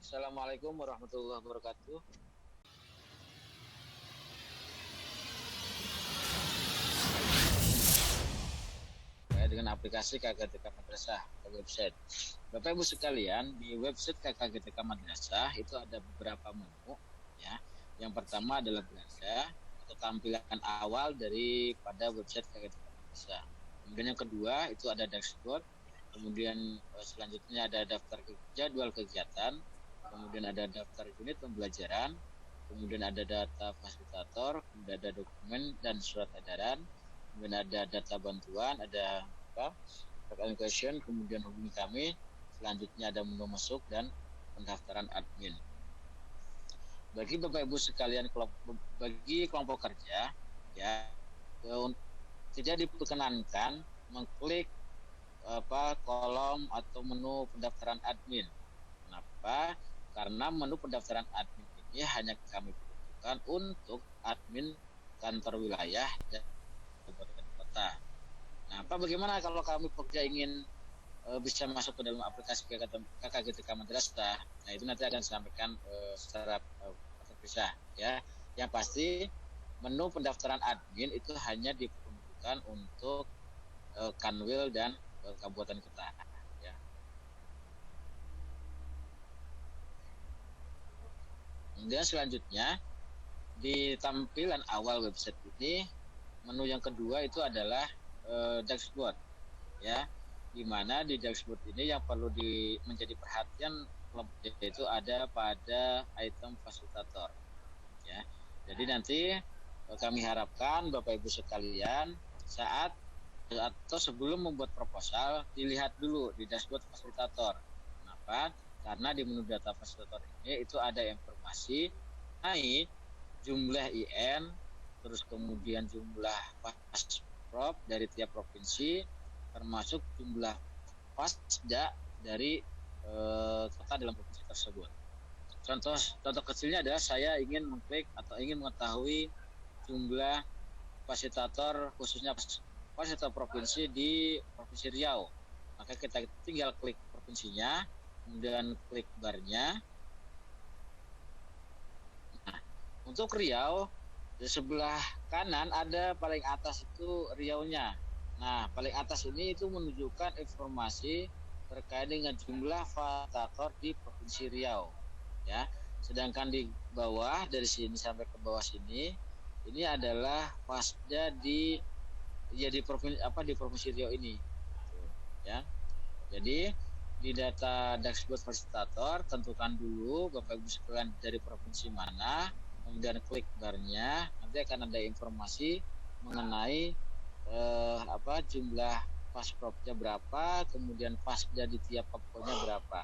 Assalamualaikum warahmatullahi wabarakatuh. Terkait dengan aplikasi KKTK Madrasah atau website. Bapak Ibu sekalian, di website KKTK Madrasah itu ada beberapa menu ya. Yang pertama adalah beranda atau tampilan awal daripada website KKTK Madrasah. Kemudian yang kedua itu ada dashboard. Kemudian selanjutnya ada daftar jadwal kegiatan. Kemudian ada daftar unit pembelajaran. Kemudian ada data fasilitator, kemudian ada dokumen dan surat edaran, kemudian ada data bantuan, ada question, kemudian hubungi kami. Selanjutnya ada menu masuk dan pendaftaran admin. Bagi Bapak Ibu sekalian, bagi kelompok kerja ya, tidak diperkenankan mengklik kolom atau menu pendaftaran admin. Kenapa? Karena menu pendaftaran admin ini hanya kami peruntukkan untuk admin kantor wilayah dan kabupaten kota. Nah, bagaimana kalau kami pekerja ingin bisa masuk ke dalam aplikasi KKGTK Madrasah? Nah, itu nanti akan disampaikan secara terpisah ya. Yang pasti menu pendaftaran admin itu hanya diperuntukkan untuk Kanwil dan kabupaten kota ya. Kemudian selanjutnya di tampilan awal website ini, menu yang kedua itu adalah dashboard ya, di mana di dashboard ini yang perlu menjadi perhatian yaitu ada pada item fasilitator ya. Jadi nanti kami harapkan Bapak Ibu sekalian saat atau sebelum membuat proposal dilihat dulu di dashboard fasilitator. Kenapa? Karena di menu data fasilitator ini itu ada informasi naik jumlah IN, terus kemudian jumlah pasprov dari tiap provinsi, termasuk jumlah pasda dari kota dalam provinsi tersebut. Contoh kecilnya adalah saya ingin mengklik atau ingin mengetahui jumlah fasilitator khususnya fasilitator provinsi di Provinsi Riau. Maka kita tinggal klik provinsinya, kemudian klik barnya. Nah, untuk Riau di sebelah kanan ada paling atas itu Riau-nya. Nah, paling atas ini itu menunjukkan informasi terkait dengan jumlah fasilitator di Provinsi Riau. Ya, sedangkan di bawah dari sini sampai ke bawah sini ini adalah pasda di provinsi Riau ini ya. Jadi di data dashboard fasilitator tentukan dulu Bapak Ibu sekalian dari provinsi mana, kemudian klik barnya, nanti akan ada informasi mengenai jumlah pasprovnya berapa, kemudian pasda di tiap papolnya berapa.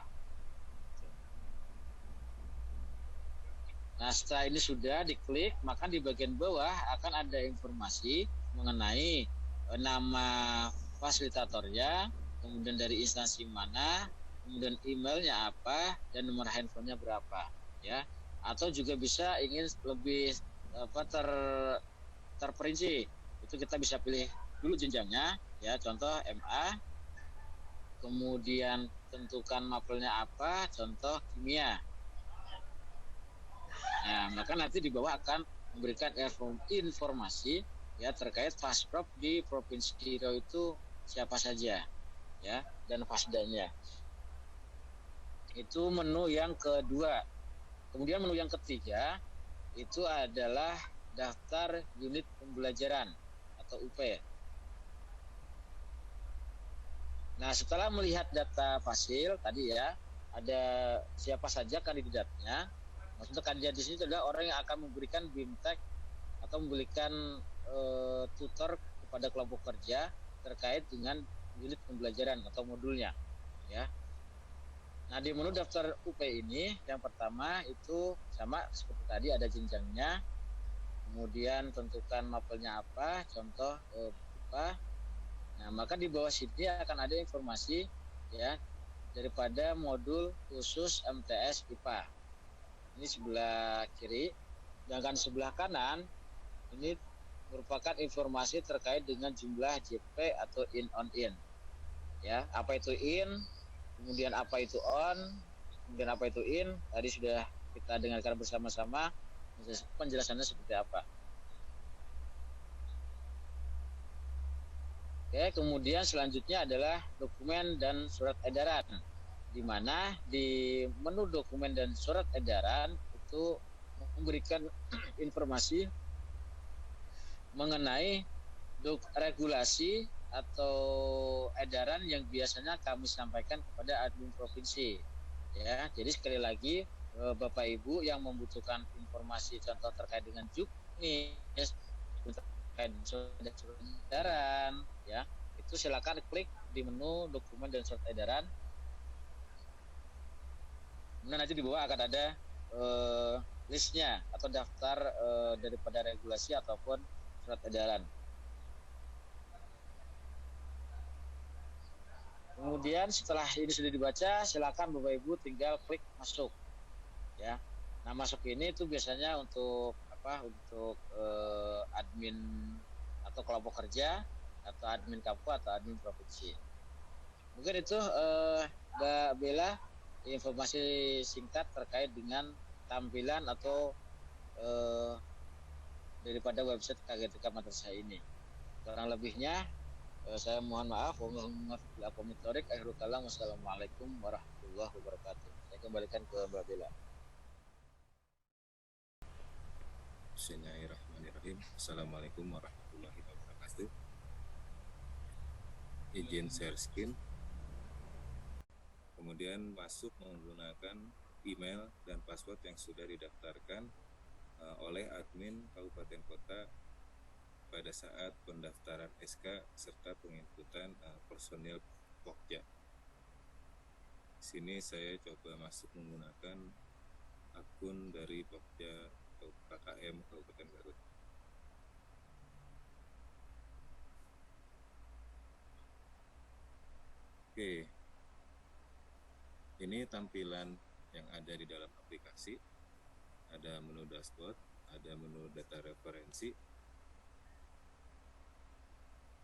Nah, setelah ini sudah diklik, maka di bagian bawah akan ada informasi mengenai nama fasilitatornya, kemudian dari instansi mana, kemudian emailnya apa, dan nomor handphonenya berapa, ya. Atau juga bisa ingin lebih terperinci, itu kita bisa pilih dulu jenjangnya, ya. Contoh MA, kemudian tentukan mapelnya apa, contoh kimia. Nah, maka nanti di bawah akan memberikan informasi ya terkait pasprov di Provinsi Riau itu siapa saja ya dan pasdanya. Itu menu yang kedua. Kemudian menu yang ketiga itu adalah daftar unit pembelajaran atau UP. Nah, setelah melihat data fasil tadi ya, ada siapa saja kandidatnya. Maksudnya kandidat di sini adalah orang yang akan memberikan BIMTEK atau memberikan tutor kepada kelompok kerja terkait dengan unit pembelajaran atau modulnya ya. Nah, di menu daftar UP ini yang pertama itu sama seperti tadi, ada jenjangnya, kemudian tentukan mapelnya apa, contoh apa. Nah, maka di bawah sini akan ada informasi ya daripada modul khusus MTS IPA. Ini sebelah kiri, sedangkan sebelah kanan ini merupakan informasi terkait dengan jumlah JP atau in on in. Ya, apa itu in, kemudian apa itu on, kemudian apa itu in, tadi sudah kita dengarkan bersama-sama penjelasannya seperti apa. Oke, kemudian selanjutnya adalah dokumen dan surat edaran, di mana di menu dokumen dan surat edaran itu memberikan informasi mengenai regulasi atau edaran yang biasanya kami sampaikan kepada admin provinsi. Ya, jadi sekali lagi Bapak Ibu yang membutuhkan informasi contoh terkait dengan juknis, terkait surat edaran, ya, itu silakan klik di menu dokumen dan surat edaran. Kemudian nanti di bawah akan ada listnya atau daftar daripada regulasi ataupun surat edaran. Kemudian setelah ini sudah dibaca, silakan Bapak Ibu tinggal klik masuk. Ya. Nah, masuk ini itu biasanya untuk apa? Untuk admin atau kelompok kerja atau admin kampus atau admin provinsi. Mungkin itu Mbak Bella informasi singkat terkait dengan tampilan atau daripada website KGTK Madrasah ini. Kurang lebihnya saya mohon maaf. Wassalamualaikum warahmatullahi wabarakatuh. Saya kembalikan ke Mbak Bella. Bismillahirrahmanirrahim. Assalamualaikum warahmatullahi wabarakatuh. Izin share screen. Kemudian masuk menggunakan email dan password yang sudah didaftarkan oleh admin Kabupaten Kota pada saat pendaftaran SK serta penginputan personil Pokja. Sini saya coba masuk menggunakan akun dari Pokja atau KKM Kabupaten Garut. Oke, ini tampilan yang ada di dalam aplikasi. Ada menu dashboard, ada menu data referensi,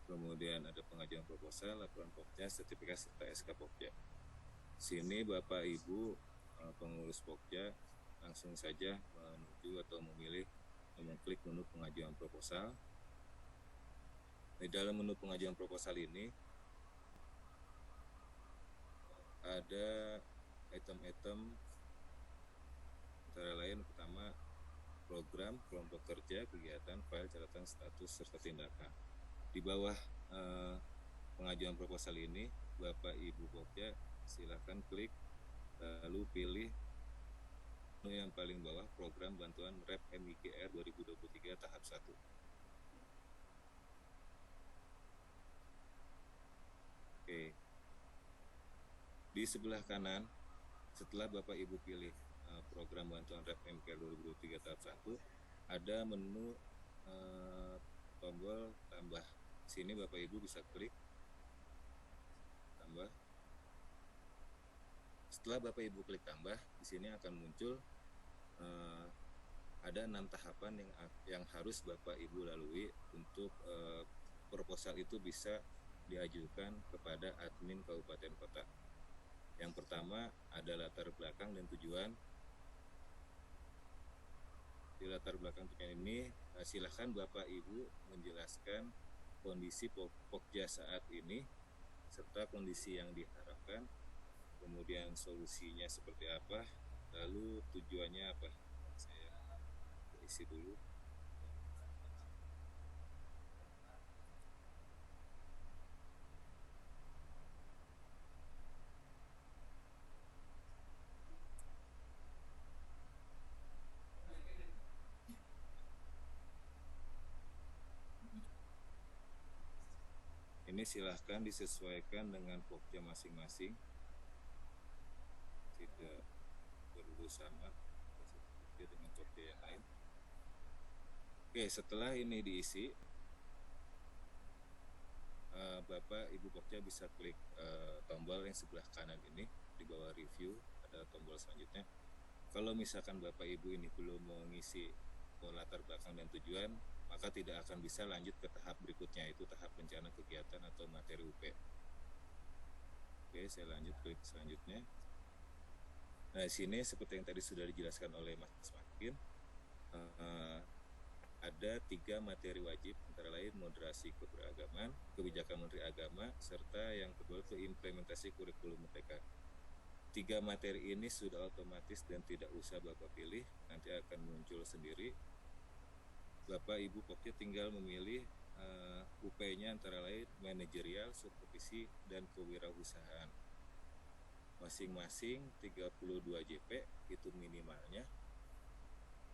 kemudian ada pengajuan proposal, laporan Pokja, sertifikasi serta SK Pokja. Sini Bapak Ibu pengurus Pokja langsung saja menuju atau memilih mengklik menu pengajuan proposal. Di dalam menu pengajuan proposal ini ada item-item antara lain pertama program, kelompok kerja, kegiatan, file, catatan, status, serta tindakan. Di bawah pengajuan proposal ini, Bapak Ibu Pokja silakan klik lalu pilih menu yang paling bawah program bantuan REP MIGR 2023 tahap 1. Oke. Di sebelah kanan setelah Bapak Ibu pilih program bantuan REP MIGR 2023 tahap 1, ada menu tombol tambah. Sini Bapak Ibu bisa klik tambah. Setelah Bapak Ibu klik tambah, di sini akan muncul ada 6 tahapan yang harus Bapak Ibu lalui untuk proposal itu bisa diajukan kepada admin Kabupaten Kota. Yang pertama ada latar belakang dan tujuan. Di latar belakang tujuan ini silakan Bapak Ibu menjelaskan kondisi Pokja saat ini serta kondisi yang diharapkan, kemudian solusinya seperti apa, lalu tujuannya apa. Saya isi dulu. Ini silahkan disesuaikan dengan Pokja masing-masing, tidak perlu sama dengan Pokja yang lain. Oke, setelah ini diisi, Bapak Ibu Pokja bisa klik tombol yang sebelah kanan ini di bawah review, ada tombol selanjutnya. Kalau misalkan Bapak Ibu ini belum mengisi latar belakang dan tujuan, maka tidak akan bisa lanjut ke tahap berikutnya, itu tahap rencana kegiatan atau materi UP. Oke, saya lanjut klik selanjutnya. Nah, di sini seperti yang tadi sudah dijelaskan oleh Mas Makin, ada 3 materi wajib, antara lain moderasi keberagaman, kebijakan Menteri Agama, serta yang kedua itu implementasi kurikulum Merdeka. 3 materi ini sudah otomatis dan tidak usah Bapak pilih, nanti akan muncul sendiri. Bapak Ibu pokoknya tinggal memilih UP-nya antara lain manajerial, supervisi, dan kewirausahaan. Masing-masing 32 JP itu minimalnya.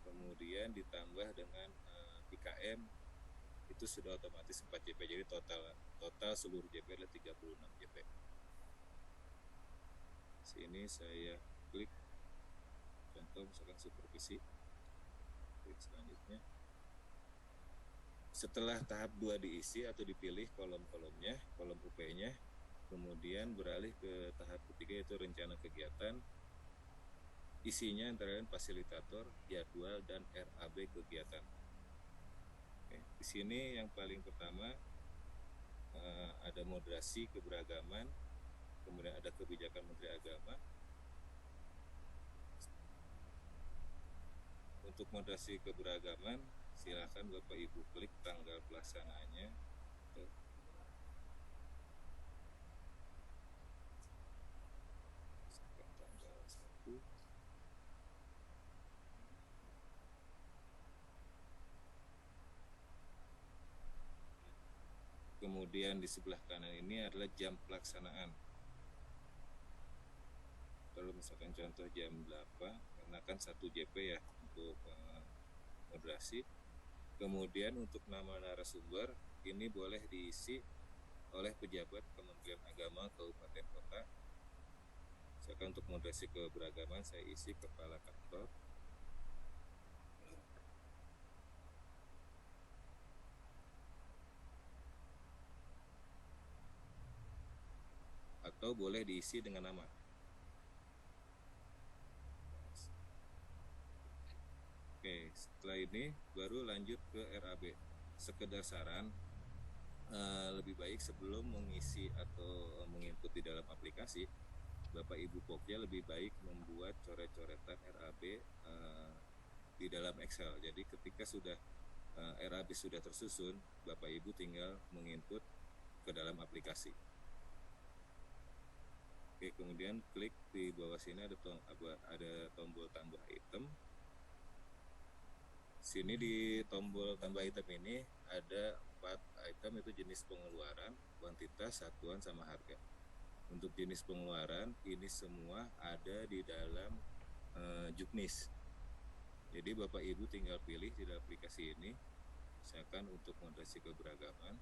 Kemudian ditambah dengan IKM itu sudah otomatis 4 JP, jadi total seluruh JP adalah 36 JP. Sini saya klik contoh misalkan supervisi, klik selanjutnya. Setelah tahap 2 diisi atau dipilih kolom-kolomnya, kolom UP-nya, kemudian beralih ke tahap ketiga yaitu rencana kegiatan. Isinya antara lain fasilitator, jadwal, dan RAB kegiatan. Oke, di sini yang paling pertama ada moderasi keberagaman, kemudian ada kebijakan Menteri Agama. Untuk moderasi keberagaman, silakan Bapak Ibu klik tanggal pelaksanaannya. Tanggal 1. Kemudian di sebelah kanan ini adalah jam pelaksanaan. Kalau misalkan contoh jam 8, karena kan 1 JP ya untuk moderasi. Kemudian untuk nama narasumber ini boleh diisi oleh pejabat Kementerian Agama Kabupaten Kota. Misalkan untuk moderasi keberagaman saya isi kepala kantor. Atau boleh diisi dengan nama. Oke, setelah ini baru lanjut ke RAB. Sekedar saran, lebih baik sebelum mengisi atau menginput di dalam aplikasi, Bapak Ibu Pokja lebih baik membuat coret-coretan RAB di dalam Excel. Jadi ketika sudah RAB sudah tersusun, Bapak Ibu tinggal menginput ke dalam aplikasi. Oke, kemudian klik di bawah sini ada tombol tambah item. Sini di tombol tambah item ini ada 4 item, itu jenis pengeluaran, kuantitas, satuan, sama harga. Untuk jenis pengeluaran ini semua ada di dalam Juknis. Jadi Bapak Ibu tinggal pilih di dalam aplikasi ini, misalkan untuk moderasi keberagaman,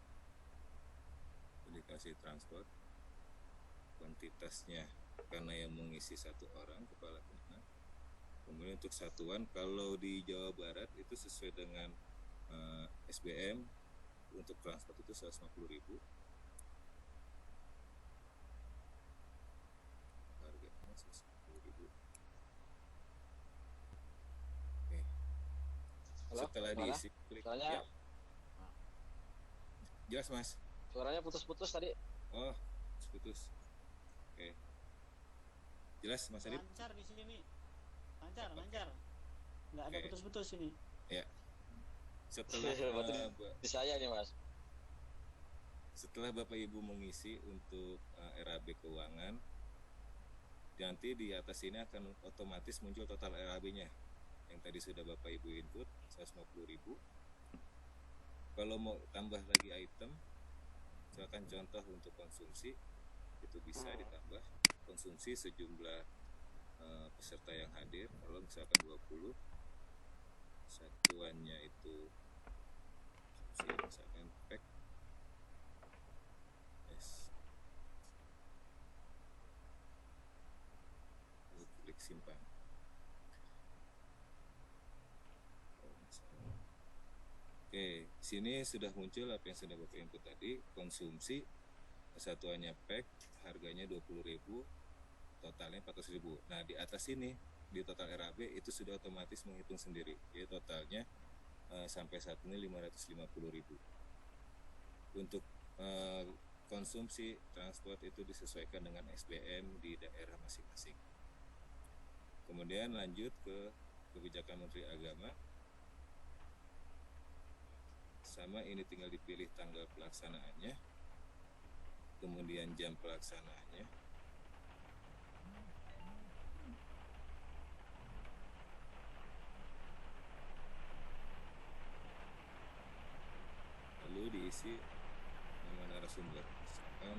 aplikasi transport, kuantitasnya karena yang mengisi 1 orang kepala kementerian. Kemudian untuk satuan, kalau di Jawa Barat itu sesuai dengan SBM, untuk transport itu 150.000. Harganya 150.000. Oke. Halo, setelah diisi klik suaranya, ya. Jelas Mas? Suaranya putus-putus tadi. Oh, putus. Oke. Jelas Mas Adip? Lancar di sini. Lancar. Nggak ada Oke. putus-putus ini. Ya. Setelah Di saya nih Mas. setelah Bapak Ibu mengisi untuk RAB keuangan, nanti di atas ini akan otomatis muncul total RAB-nya. Yang tadi sudah Bapak Ibu input 150.000. Kalau mau tambah lagi item, misalkan contoh untuk konsumsi, itu bisa ditambah konsumsi sejumlah peserta yang hadir. Kalau misalkan 20, satuannya itu misalkan pack yes. Lalu klik simpan. Oke, sini sudah muncul apa yang sudah Bapak input tadi. Konsumsi satuannya pack, harganya 20.000, totalnya 400.000. Nah, di atas ini di total RAB itu sudah otomatis menghitung sendiri. Jadi totalnya sampai saat ini 550.000. Untuk konsumsi transport itu disesuaikan dengan SBM di daerah masing-masing. Kemudian lanjut ke kebijakan Menteri Agama. Sama, ini tinggal dipilih tanggal pelaksanaannya, kemudian jam pelaksanaannya. Lalu diisi nama narasumber, misalkan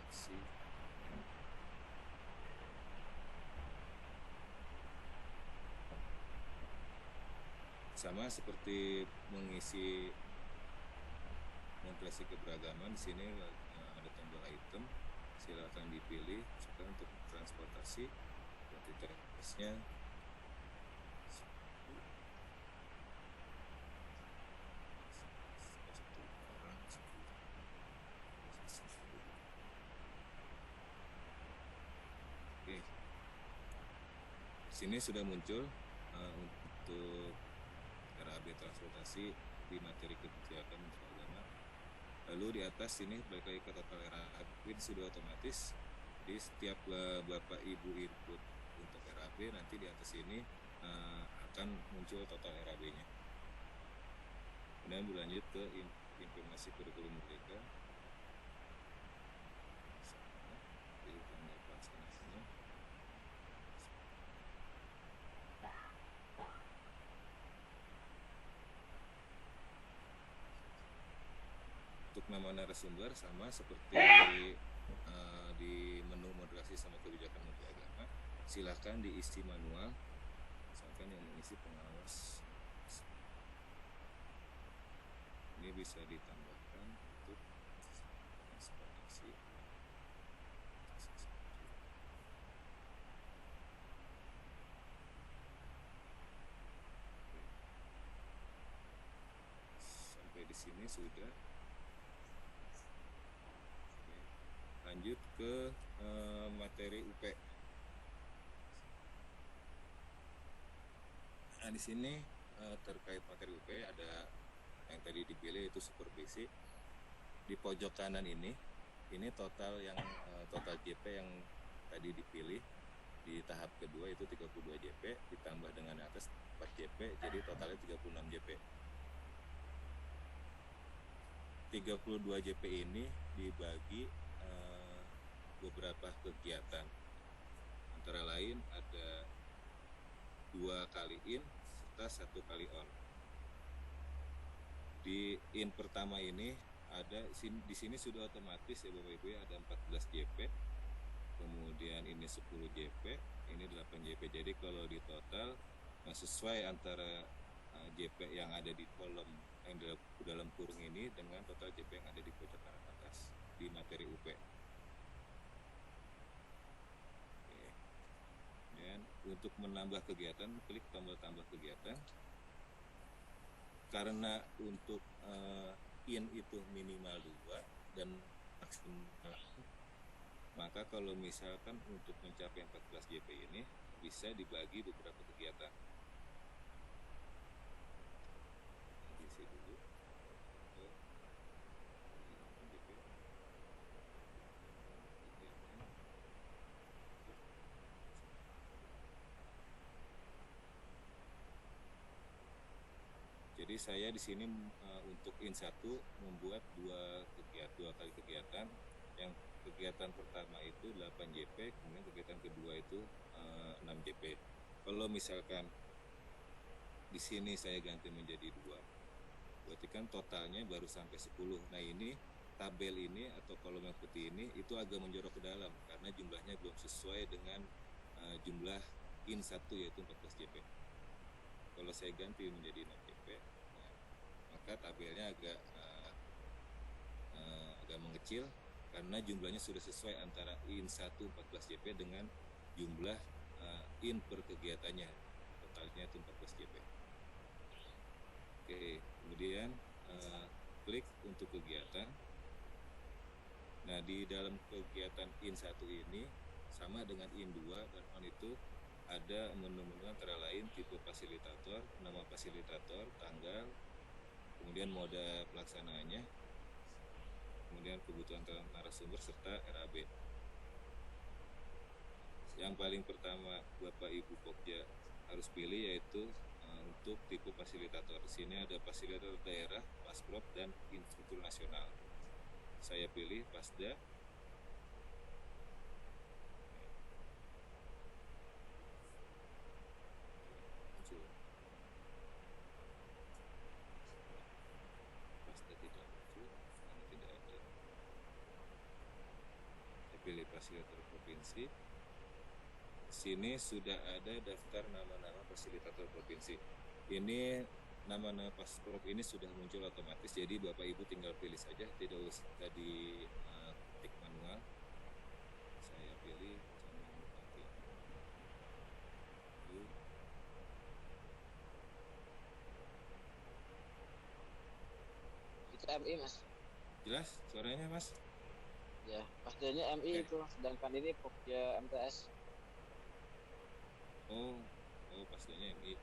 aksi sama seperti mengisi moderasi keberagaman. Di sini ada tombol item, silakan dipilih. Misalkan untuk transportasi, kuantitasnya Oke. Di sini sudah muncul untuk RAB transportasi di materi kebijakan Menteri Agama. Lalu di atas sini balik lagi ke total RAB, ini sudah otomatis. Jadi setiap Bapak Ibu input untuk RAB, nanti di atas ini akan muncul total RAB-nya. Kemudian berlanjut ke informasi kurikulum merdeka. Pilih tanggal pelaksanaannya. Untuk nama narasumber sama seperti di menu moderasi sama kebijakan Menteri Agama, silahkan diisi manual. Misalkan yang mengisi pengawas, ini bisa ditambahkan untuk transportasi. Sampai di sini sudah. Lanjut ke materi UP. Nah, di sini terkait materi UP ada yang tadi dipilih itu super basic. Di pojok kanan ini total yang total JP yang tadi dipilih di tahap kedua itu 32 JP ditambah dengan atas 4 JP, jadi totalnya 36 JP. 32 JP ini dibagi beberapa kegiatan, antara lain ada 2 kali in serta 1 kali on. Di in pertama ini ada di sini sudah otomatis ya Bapak Ibu ya, ada 14 JP, kemudian ini 10 JP, ini 8 JP. Jadi kalau di total sesuai antara JP yang ada di kolom yang dalam kurung ini dengan total JP yang ada di pojok kanan atas di materi UP. Dan untuk menambah kegiatan, klik tombol tambah kegiatan. Karena untuk in itu minimal 2 dan maksimal, maka kalau misalkan untuk mencapai 14 JP ini bisa dibagi beberapa kegiatan. Isi dulu. Jadi saya di sini untuk in 1 membuat 2 kali kegiatan. Yang kegiatan pertama itu 8 JP, kemudian kegiatan kedua itu 6 JP. Kalau misalkan di sini saya ganti menjadi 2, berarti kan totalnya baru sampai 10. Nah, ini tabel ini atau kolom yang putih ini itu agak menjorok ke dalam karena jumlahnya belum sesuai dengan jumlah in 1 yaitu 14 JP. Kalau saya ganti menjadi 6 JP, nah, maka tabelnya agak mengecil karena jumlahnya sudah sesuai antara in 1 14 JP dengan jumlah in per kegiatannya, totalnya itu 14 JP. Oke, kemudian klik untuk kegiatan. Nah, di dalam kegiatan in 1 ini sama dengan in 2 dan on itu ada menu-menu antara lain tipe fasilitator, nama fasilitator, tanggal, kemudian mode pelaksanaannya, kemudian kebutuhan narasumber serta RAB. Yang paling pertama Bapak Ibu Pokja harus pilih yaitu untuk tipe fasilitator. Di sini ada fasilitator daerah, Pasprov, dan instruktur nasional. Saya pilih Pasda. Muncul. Pasda tidak muncul, karena tidak ada. Saya pilih fasilitator provinsi. Sini sudah ada daftar nama-nama fasilitator provinsi. Ini nama-nama Pasprov ini sudah muncul otomatis, jadi Bapak Ibu tinggal pilih saja, tidak usah di tik manual. Saya pilih Jamin Bupati. Itu MI Mas. Jelas suaranya Mas? Ya, Pasdanya MI Oke. itu, sedangkan ini Pokja MTS. Oh, Pasdanya MI.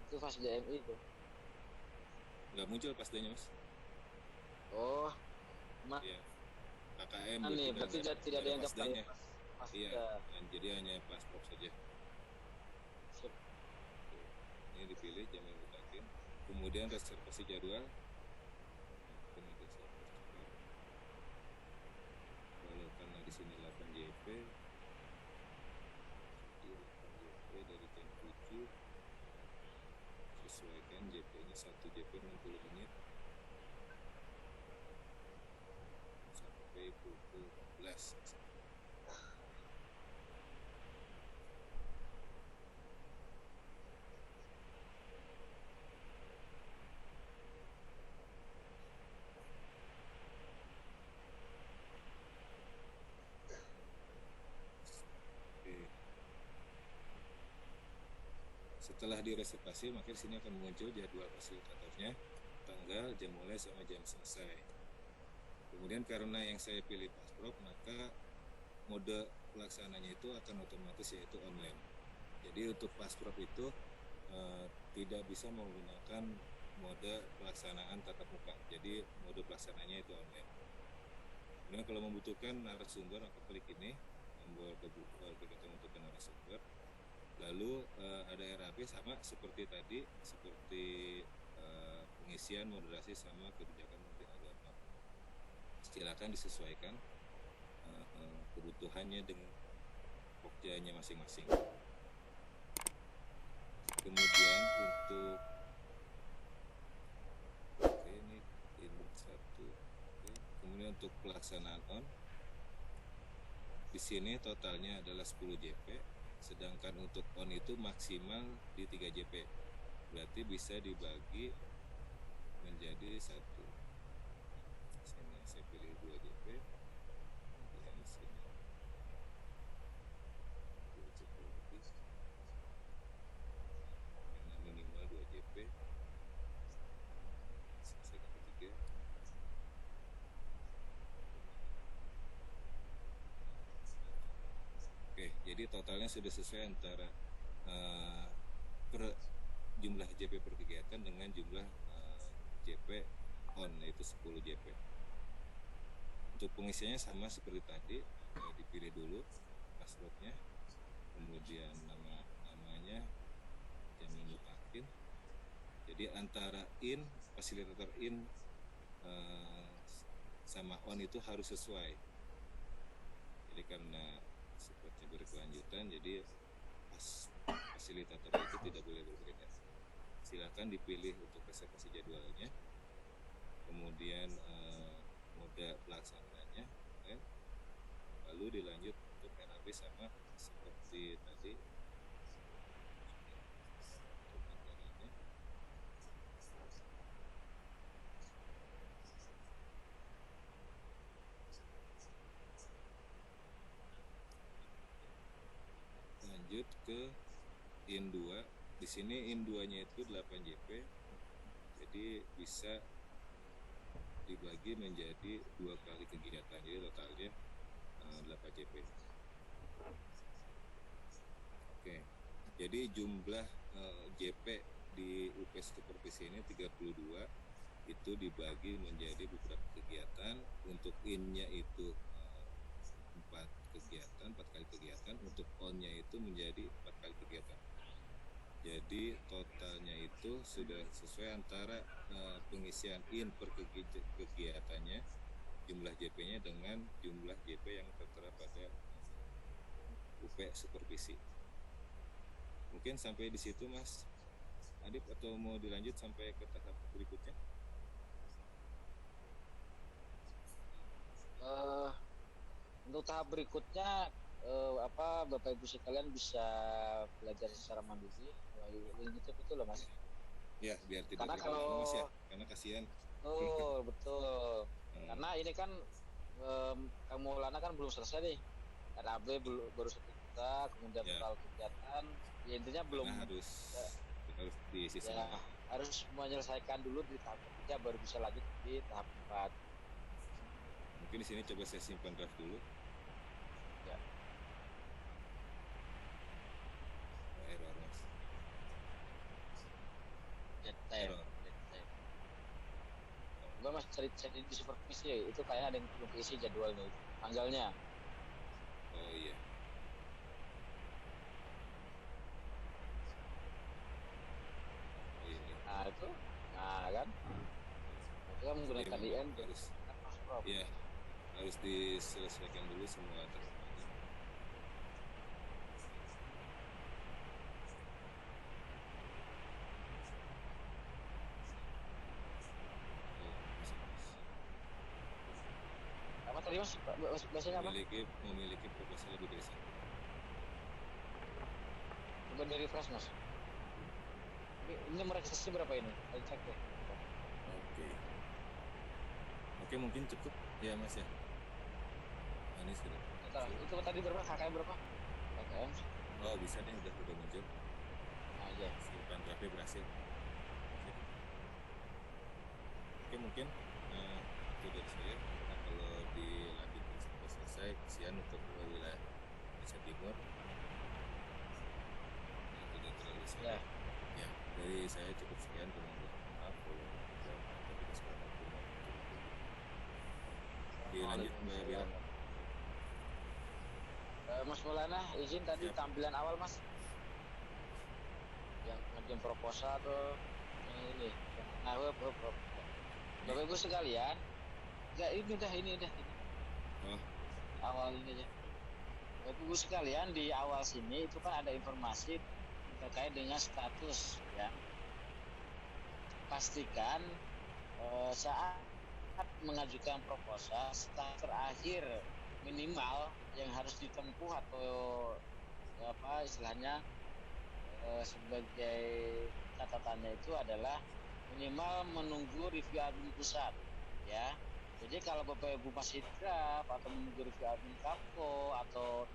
Itu Pasda MI itu. Nggak muncul Pasdanya Mas? Oh, Iya. KKM nih, berarti tidak ada yang daftar Pasdanya. ya, Mas. Iya, Pasda. jadi hanya Pasprov saja. Sip. Ini dipilih Jamin Bupati. Kemudian reservasi jadwal. Kalau karena di sini 8 JP, dari jam 7 sesuaikan JP-nya 1 JP 60 menit sampai pukul 11. Setelah direservasi, maka di sini akan muncul jadwal fasilitatornya, tanggal, jam mulai, sama jam selesai. Kemudian karena yang saya pilih Pasprov, maka mode pelaksananya itu akan otomatis yaitu online. Jadi untuk Pasprov itu tidak bisa menggunakan mode pelaksanaan tatap muka. Jadi mode pelaksananya itu online. Kemudian kalau membutuhkan narasumber, maka klik ini, tombol kegiatan untuk narasumber. Lalu ada RAP sama seperti tadi, seperti pengisian, moderasi, sama kebijakan Menteri Agama. Silakan disesuaikan kebutuhannya dengan pokjanya masing-masing. Kemudian untuk ini satu. Kemudian untuk pelaksanaan on, di sini totalnya adalah 10 JP. Sedangkan untuk on itu maksimal di 3 JP, berarti bisa dibagi menjadi 1. Sini saya pilih 2 JP, kemudian sini 2 JP lebih, karena minimal 2 JP. Saya ketiga. Oke, jadi totalnya sudah sesuai antara per jumlah JP per kegiatan dengan jumlah JP on, yaitu 10 JP. Untuk pengisiannya sama seperti tadi, dipilih dulu passwordnya, kemudian namanya, Jamin Bupati. Jadi antara fasilitator sama on itu harus sesuai. Jadi karena seperti berkelanjutan, jadi fasilitator itu tidak boleh berbeda. Silakan dipilih untuk reservasi jadwalnya, kemudian mode pelaksananya, lalu dilanjut untuk RAP sama seperti tadi. Lanjut ke IN 2. Di sini IN 2-nya itu 8 JP. Jadi bisa dibagi menjadi 2 kali kegiatan. Jadi totalnya 8 JP. Oke. Jadi jumlah JP di UP Supervisi ini 32. Itu dibagi menjadi beberapa kegiatan. Untuk IN-nya itu 4 kegiatan, 4 kali kegiatan, untuk on-nya itu menjadi 4 kali kegiatan. Jadi totalnya itu sudah sesuai antara pengisian in per kegiatannya, jumlah JP-nya dengan jumlah JP yang tertera pada UP supervisi. Mungkin sampai di situ Mas Adip, atau mau dilanjut sampai ke tahap berikutnya? Untuk tahap berikutnya Bapak Ibu sekalian bisa belajar secara mandiri melalui link YouTube itu loh Mas. Ya, biar tidak Karena terlalu Mas ya, kalau karena kasihan. betul. Karena ini kan kamu Lana kan belum selesai nih. RAB baru 1 juta, kemudian Ya. total kegiatan, ya intinya belum harus diisi ya, semua. harus menyelesaikan dulu di tahap ketiga baru bisa lanjut di tahap 4. Mungkin di sini coba saya simpan draft dulu. Ya. Error Mas. Detail. Gue Mas cari di supervisi itu kayaknya ada yang belum keisi jadwalnya itu, tanggalnya. Oh iya. Ini. Nah kan kan menggunakan Jadi IN harus, ya, harus diselesaikan dulu semua tahapannya. Apa tadi Mas? Bahasanya apa? Memiliki proposal lebih dari 1. Coba di refresh Mas. Ini meregistrasi berapa ini? Saya cek deh. Oke, mungkin cukup ya Mas ya. Ini sudah. Itu tadi berapa? KKM berapa? KKM? Oh bisa deh, udah muncul. Nah ya. Simpan draftnya berhasil. Oke, mungkin itu dari saya. Nah, kalau dilanjutkan sampai selesai, kesian untuk wilayah Indonesia Timur. Tidak terlalu besar. Ya, dari saya cukup sekian. Maaf kalau ada kesalahan pun. Dilanjut Mbak Bella. Mas Maulana, izin tadi Siap. tampilan awal Mas. Yang ngerjain proposal tuh yang ini. Nah, Bapak Ibu sekalian, enggak ini udah. Oh. Awal ini aja. Bapak Ibu sekalian, di awal sini itu kan ada informasi terkait dengan status ya. Pastikan saat mengajukan proposal status terakhir minimal yang harus ditempuh atau apa istilahnya sebagai catatannya itu adalah minimal menunggu review admin pusat ya. Jadi kalau Bapak Ibu masih draft atau menunggu review admin Kapko atau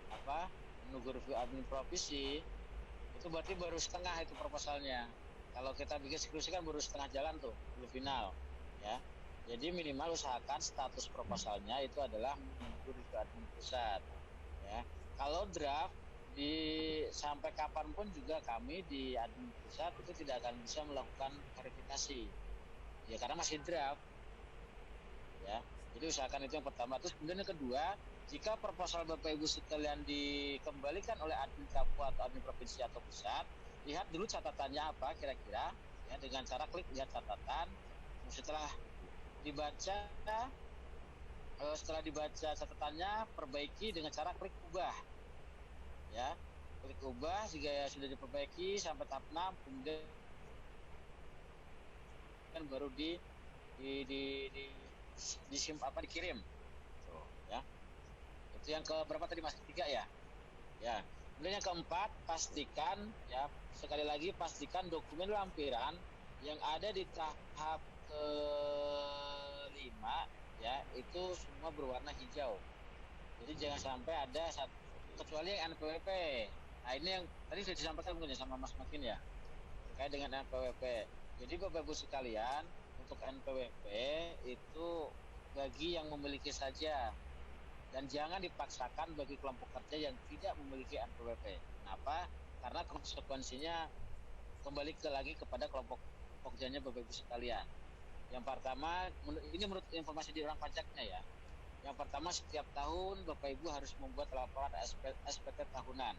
apa menunggu review admin provinsi, itu berarti baru setengah itu proposalnya. Kalau kita bikin skripsi kan baru setengah jalan tuh, belum final ya. Jadi minimal usahakan status proposalnya itu adalah menunggu review admin pusat ya. Kalau draft sampai kapanpun juga kami di admin pusat itu tidak akan bisa melakukan verifikasi ya karena masih draft ya. Jadi usahakan itu yang pertama. Terus kemudian yang kedua, jika proposal Bapak Ibu sekalian dikembalikan oleh admin Kapu atau admin provinsi atau pusat, lihat dulu catatannya apa kira-kira ya, dengan cara klik lihat catatan. Setelah dibaca catatannya, perbaiki dengan cara klik ubah ya. Klik ubah jika sudah diperbaiki sampai tahap 6, kemudian baru dikirim tuh, ya. Itu yang ke berapa tadi Mas? 3 ya. Ya. Kemudian yang keempat, pastikan ya, sekali lagi pastikan dokumen lampiran yang ada di tahap ke-5 ya, itu semua berwarna hijau. Jadi jangan sampai ada kecuali yang NPWP. Nah, ini yang tadi sudah disampaikan mungkin sama Mas Makin ya, terkait dengan NPWP. Jadi Bapak Ibu sekalian, untuk NPWP itu bagi yang memiliki saja dan jangan dipaksakan bagi kelompok kerja yang tidak memiliki NPWP. Kenapa? Karena konsekuensinya kembali lagi kepada kelompok kerjanya Bapak Ibu sekalian. Yang pertama, ini menurut informasi di orang pajaknya ya. Yang pertama, setiap tahun Bapak Ibu harus membuat laporan SPT tahunan.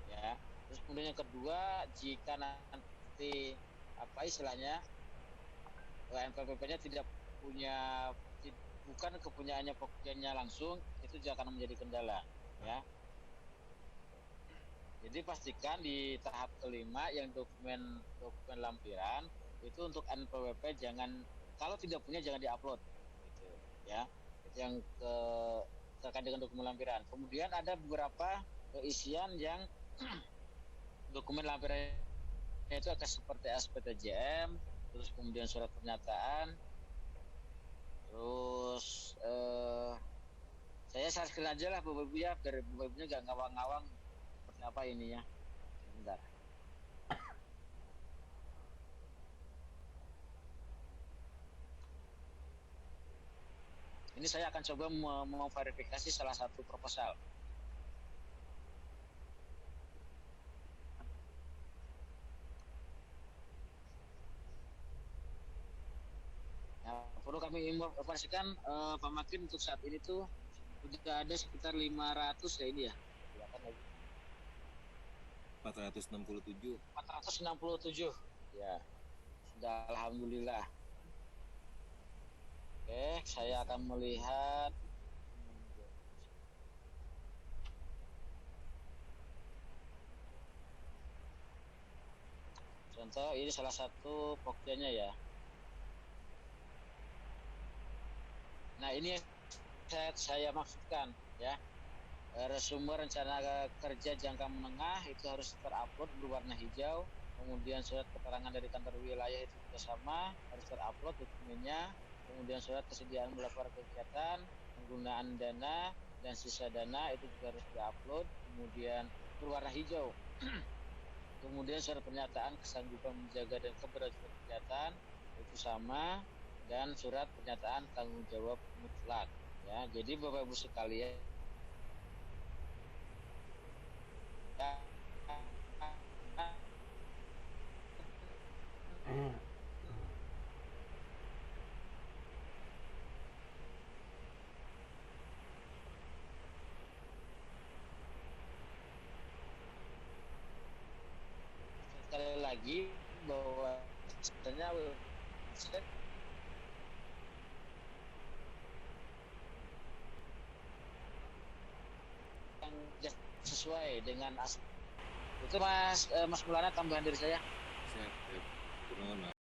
Ya. Terus kemudian yang kedua, jika nanti apa istilahnya NPWP-nya tidak punya, bukan kepunyaannya Pokjannya langsung, itu juga akan menjadi kendala, ya. Jadi pastikan di tahap kelima yang dokumen lampiran itu untuk NPWP jangan, kalau tidak punya jangan diupload, gitu, ya. Itu yang terkait dengan dokumen lampiran. Kemudian ada beberapa isian yang dokumen lampirannya itu akan seperti SPTJM, terus kemudian surat pernyataan, terus saya sarankan aja lah Bapak Ibu ya, biar Bapak Ibunya nggak ngawang-ngawang seperti apa ininya. Sebentar. Ini saya akan coba memverifikasi salah satu proposal. Nah, perlu kami informasikan Pak Makin untuk saat ini tuh sudah ada sekitar 500 ya ini ya. 467. 467 ya, sudah alhamdulillah. Oke, saya akan melihat contoh ini salah satu pokjanya ya. Nah ini yang saya maksudkan ya, resume rencana kerja jangka menengah itu harus terupload berwarna hijau. Kemudian surat keterangan dari kantor wilayah itu juga sama, harus terupload dokumennya. Kemudian surat kesediaan melakukan kegiatan, penggunaan dana dan sisa dana itu juga harus diupload. Kemudian berwarna hijau. Kemudian surat pernyataan kesanggupan menjaga dan keberhasilan kegiatan itu sama, dan surat pernyataan tanggung jawab mutlak. Ya, jadi Bapak Ibu sekalian, sekali lagi bahwa sebenarnya website yang sesuai dengan itu Mas Maulana, tambahan dari saya. Siap. Mohon maaf.